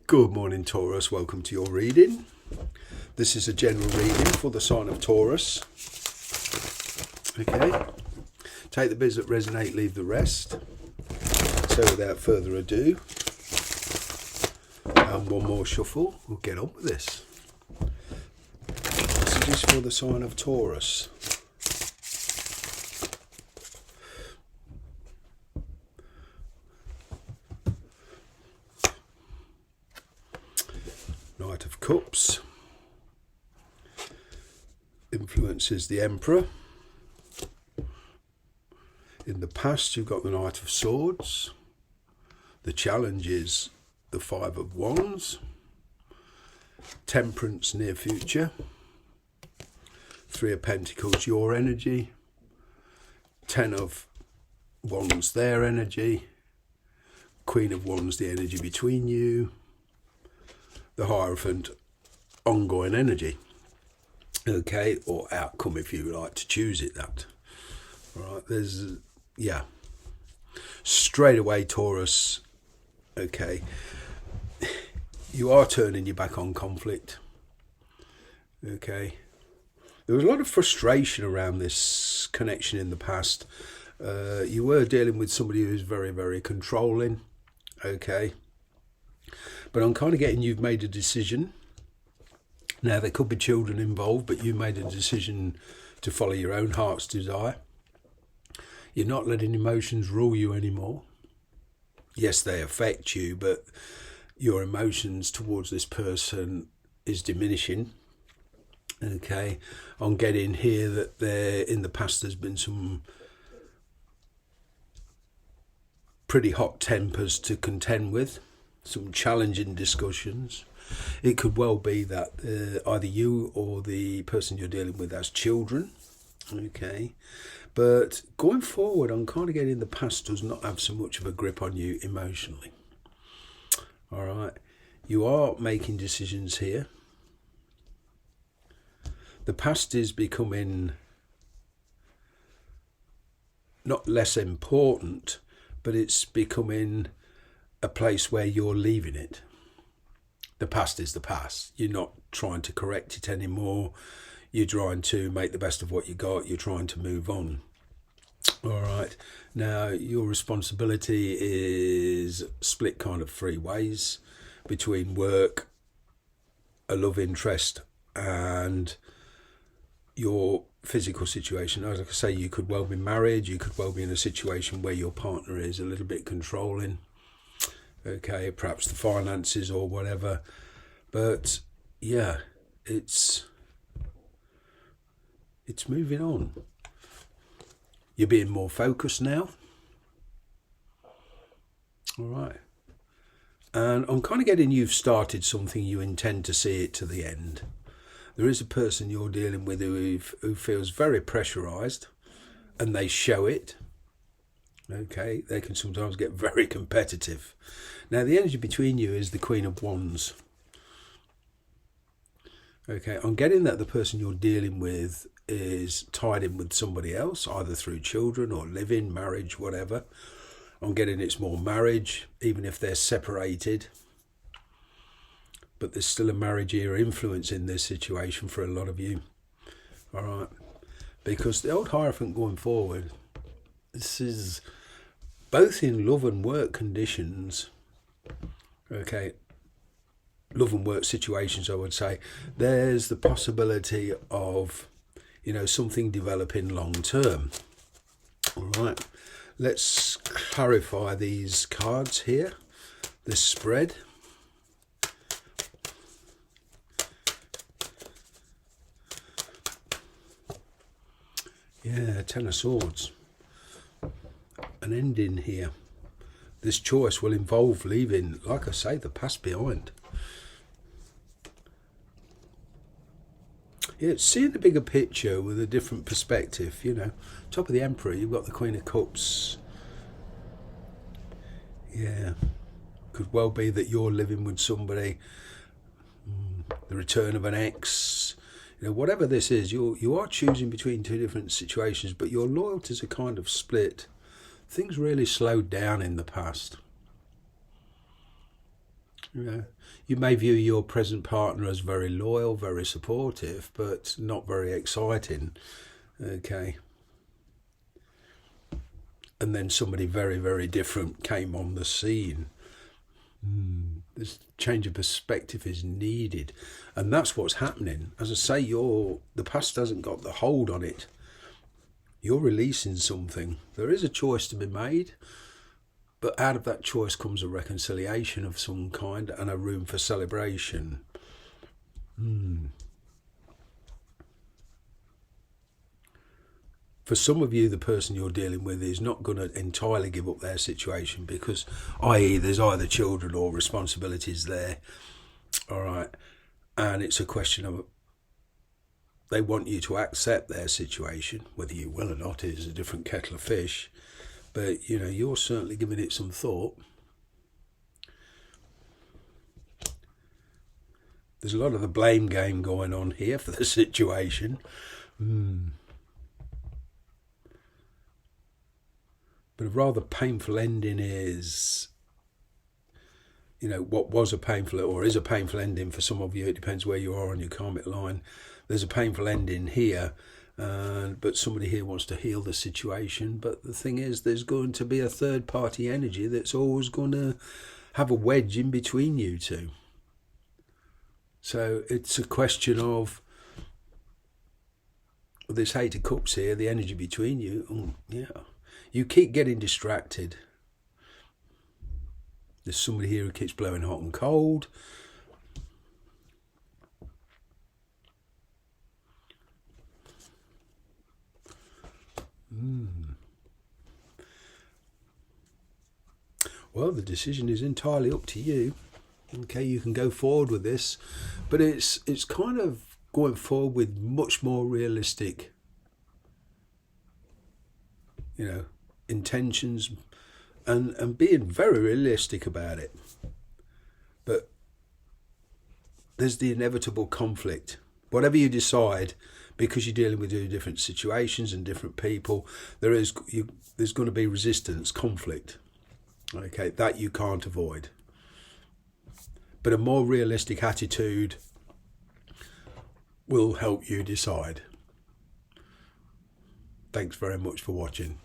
Good morning, Taurus. Welcome to your reading. This is a general reading for the sign of Taurus. Okay. Take the bits that resonate, leave the rest. So without further ado, and one more shuffle, we'll get on with this. Messages for the sign of Taurus. Knight of Cups. Influence is the Emperor. In the past, you've got the Knight of Swords. The challenge is the Five of Wands. Temperance, near future. Three of Pentacles, your energy. Ten of Wands, their energy. Queen of Wands, the energy between you. The Hierophant, ongoing energy. Okay, or outcome if you like to choose it that. All right, there's, yeah. Straight away, Taurus, okay, you are turning your back on conflict. Okay, there was a lot of frustration around this connection in the past. You were dealing with somebody who's very, very controlling. Okay. But I'm kind of getting you've made a decision. Now, there could be children involved, but you made a decision to follow your own heart's desire. You're not letting emotions rule you anymore. Yes, they affect you, but your emotions towards this person is diminishing. Okay, I'm getting here that there in the past there's been some pretty hot tempers to contend with. Some challenging discussions. It could well be that either you or the person you're dealing with has children. Okay. But going forward, I'm kind of getting the past does not have so much of a grip on you emotionally. All right. You are making decisions here. The past is becoming not less important, but it's becoming a place where you're leaving it. The past is the past. You're not trying to correct it anymore. You're trying to make the best of what you got. You're trying to move on. All right. Now, your responsibility is split kind of three ways between work, a love interest, and your physical situation. As I say, you could well be married. You could well be in a situation where your partner is a little bit controlling. Okay, perhaps the finances or whatever, but yeah, it's moving on. You're being more focused now. All right, and I'm kind of getting you've started something. You intend to see it to the end. There is a person you're dealing with who feels very pressurized, and they show it. Okay, they can sometimes get very competitive. Now, the energy between you is the Queen of Wands. Okay, I'm getting that the person you're dealing with is tied in with somebody else, either through children or living, marriage, whatever. I'm getting it's more marriage, even if they're separated. But there's still a marriage era influence in this situation for a lot of you. All right, because the old Hierophant going forward, this is both in love and work conditions. Okay, love and work situations, I would say, there's the possibility of, something developing long term. All right, let's clarify these cards here, this spread. Yeah, Ten of Swords. An ending here. This choice will involve leaving, like I say, the past behind. Yeah, seeing the bigger picture with a different perspective, Top of the Emperor, you've got the Queen of Cups. Yeah, could well be that you're living with somebody, the return of an ex, whatever this is, you are choosing between two different situations, but your loyalties are kind of split. Things really slowed down in the past. You know, you may view your present partner as very loyal, very supportive, but not very exciting. Okay. And then somebody very, very different came on the scene. This change of perspective is needed, and that's what's happening. As I say, the past hasn't got the hold on it. You're releasing something. There is a choice to be made, but out of that choice comes a reconciliation of some kind and a room for celebration. For some of you, the person you're dealing with is not going to entirely give up their situation because, i.e., there's either children or responsibilities there. All right. And it's a question of they want you to accept their situation. Whether you will or not is a different kettle of fish. But, you know, you're certainly giving it some thought. There's a lot of the blame game going on here for the situation. But a rather painful ending is, you know, what was a painful or is a painful ending for some of you. It depends where you are on your karmic line. There's a painful ending here, but somebody here wants to heal the situation. But the thing is, there's going to be a third party energy that's always going to have a wedge in between you two. So it's a question of this Eight of Cups here, the energy between you. You keep getting distracted. There's somebody here who keeps blowing hot and cold. Well, the decision is entirely up to you. Okay, you can go forward with this, but it's kind of going forward with much more realistic, you know, intentions and being very realistic about it. But there's the inevitable conflict. Whatever you decide, because you're dealing with different situations and different people, there's going to be resistance, conflict. Okay, that you can't avoid. But a more realistic attitude will help you decide. Thanks very much for watching.